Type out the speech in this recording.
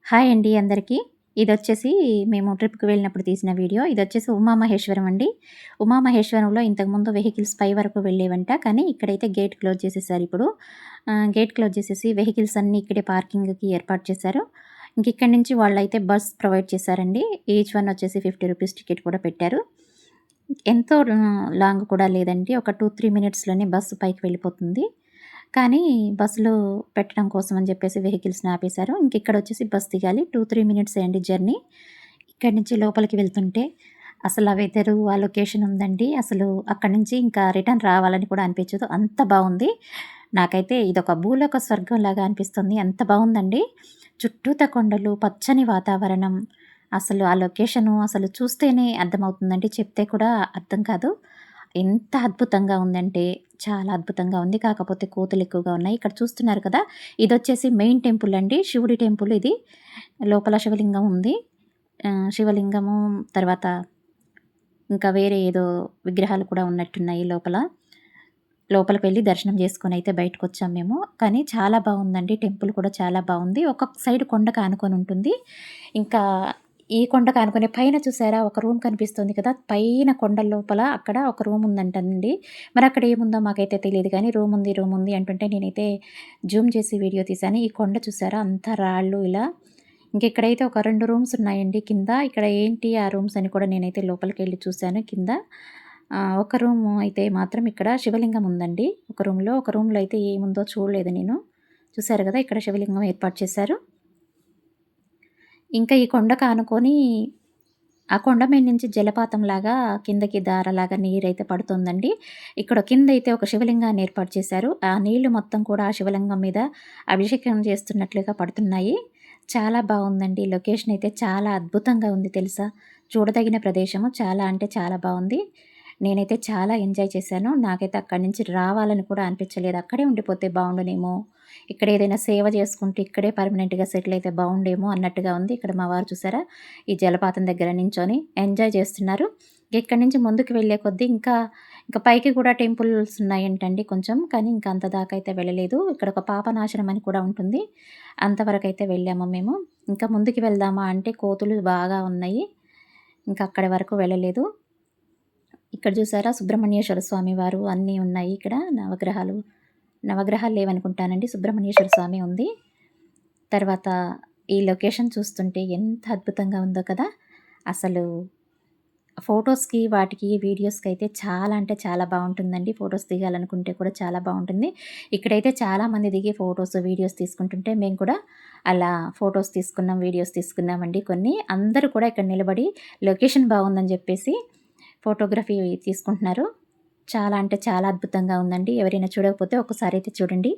Hi అండి అందరికీ. ఇదొచ్చేసి మేము ట్రిప్‌కి వెళ్ళినప్పుడు తీసిన వీడియో. ఇదొచ్చేసి ఉమామహేశ్వరం అండి. ఉమామహేశ్వరంలో ఇంతకుముందు వెహికల్స్ పై వరకు వెళ్ళేవంట. కానీ ఇక్కడైతే గేట్ క్లోజ్ చేసేసారిప్పుడు. గేట్ క్లోజ్ చేసేసి వెహికల్స్ అన్నీ ఇక్కడే పార్కింగ్‌కి ఏర్పాటు చేశారు. ఇంకిక్కడి నుంచి వాళ్ళైతే బస్ ప్రొవైడ్ చేశారండి. ఈచ్ వన్ వచ్చేసి రూ. 50 టికెట్ కూడా పెట్టారు. ఎంతో లాంగ్ కూడా లేదండి. ఒక 2, 3 మినిట్స్‌లోనే బస్సు పైకి వెళ్ళిపోతుంది. కానీ బస్సులో పెట్టడం కోసం అని చెప్పేసి వెహికల్స్‌ని ఆపేశారు. ఇంకిక్కడొచ్చేసి బస్ దిగాలి. 2, 3 మినిట్సే అండి జర్నీ. ఇక్కడి నుంచి లోపలికి వెళ్తుంటే అసలు ఆ వెదరు, ఆ లొకేషన్ ఉందండి. అసలు అక్కడి నుంచి ఇంకా రిటర్న్ రావాలని కూడా అనిపించదు. అంత బావుంది. నాకైతే ఇదొక భూలోక స్వర్గంలాగా అనిపిస్తుంది. అంత బావుందండి. చుట్టూతా కొండలు, పచ్చని వాతావరణం. అసలు ఆ లొకేషను అసలు చూస్తేనే అర్థమవుతుందండి. చెప్తే కూడా అర్థం కాదు. ఎంత అద్భుతంగా ఉందంటే చాలా అద్భుతంగా ఉంది. కాకపోతే కోతులు ఎక్కువగా ఉన్నాయి. ఇక్కడ చూస్తున్నారు కదా! ఇదొచ్చేసి మెయిన్ టెంపుల్ అండి. శివుడి టెంపుల్ ఇది. లోపల శివలింగం ఉంది. శివలింగము తర్వాత ఇంకా వేరే ఏదో విగ్రహాలు కూడా ఉన్నట్టున్నాయి లోపల. లోపలికి వెళ్లి దర్శనం చేసుకొనైతే బయటకొచ్చాం మేము. కానీ చాలా బావుందండి. టెంపుల్ కూడా చాలా బావుంది. ఒక్కొక్క సైడ్ కొండకు ఆనుకొని ఉంటుంది. ఇంకా ఈ కొండకు ఆనుకునే పైన చూసారా ఒక రూమ్ కనిపిస్తుంది కదా! పైన కొండ లోపల అక్కడ ఒక రూమ్ ఉందంటండి. మరి అక్కడ ఏముందో మాకైతే తెలీదు గానీ రూమ్ ఉంది అంటుంటే నేనైతే జూమ్ చేసి వీడియో తీశాను. ఈ కొండ చూసారా అంతా రాళ్ళు ఇలా. ఇంకిక్కడైతే ఒక 2 రూమ్స్ ఉన్నాయండి కింద. ఇక్కడ ఏంటి ఆ రూమ్స్ అని కూడా నేనైతే లోపలికెళ్ళి చూశాను కింద. ఒక రూము అయితే మాత్రం ఇక్కడ శివలింగం ఉందండి. ఒక రూమ్‌లో అయితే ఏముందో చూడలేదు నేను. చూసారు గదా! ఇక్కడ శివలింగం ఏర్పాటు చేశారు. ఇంకా ఈ కొండకు ఆనుకొని ఆ కొండ మీద నుంచి జలపాతంలాగా కిందకి ధారలాగా నీరైతే పడుతుందండి. ఇక్కడ కిందైతే ఒక శివలింగాన్ని ఏర్పాటు చేశారు. ఆ నీళ్లు మొత్తం కూడా ఆ శివలింగం మీద అభిషేకం చేస్తున్నట్లుగా పడుతున్నాయి. చాలా బావుందండి. లొకేషన్ అయితే చాలా అద్భుతంగా ఉంది తెలుసా! చూడదగిన ప్రదేశము. చాలా అంటే చాలా బావుంది. నేనైతే చాలా ఎంజాయ్ చేశాను. నాకైతే అక్కడి నుంచి రావాలని కూడా అనిపించలేదు. అక్కడే ఉండిపోతే బావుండునేమో, ఇక్కడ ఏదైనా సేవ చేసుకుంటూ ఇక్కడే పర్మనెంట్‌గా సెటిల్ అయితే బావుండేమో అన్నట్టుగా ఉంది. ఇక్కడ మా వారు చూసారా! ఈ జలపాతం దగ్గర నించొని ఎంజాయ్ చేస్తున్నారు. ఇక్కడి నుంచి ముందుకు వెళ్ళే కొద్దీ ఇంకా పైకి కూడా టెంపుల్స్ ఉన్నాయంటండి కొంచెం. కానీ ఇంకా అంత దాకా అయితే వెళ్ళలేదు. ఇక్కడ ఒక పాపనాశనం అని కూడా ఉంటుంది. అంతవరకైతే వెళ్ళాము మేము. ఇంకా ముందుకు వెళ్దామా అంటే కోతులు బాగా ఉన్నాయి. ఇంకా అక్కడి వరకు వెళ్ళలేదు. ఇక్కడ చూసారా సుబ్రహ్మణ్యేశ్వర స్వామి వారు అన్నీ ఉన్నాయి ఇక్కడ నవగ్రహాలు. నవగ్రహాలు లేవనుకుంటానండి. సుబ్రహ్మణ్యేశ్వర స్వామి ఉంది. తర్వాత ఈ లొకేషన్ చూస్తుంటే ఎంత అద్భుతంగా ఉందో కదా! అసలు ఫోటోస్‌కి, వాటికి, వీడియోస్‌కైతే చాలా అంటే చాలా బావుంటుందండి. ఫోటోస్ దిగాలనుకుంటే కూడా చాలా బావుంటుంది. ఇక్కడైతే చాలామంది దిగి ఫోటోస్, వీడియోస్ తీసుకుంటుంటే మేము కూడా అలా ఫోటోస్ తీసుకున్నాం, వీడియోస్ తీసుకున్నామండి కొన్ని. అందరూ కూడా ఇక్కడ నిలబడి లొకేషన్ బావుందని జెప్పేసి ఫోటోగ్రఫీ తీసుకుంటున్నారు. చాలా అంటే చాలా అద్భుతంగా ఉందండి. ఎవరైనా చూడకపోతే ఒక్కసారైతే చూడండి.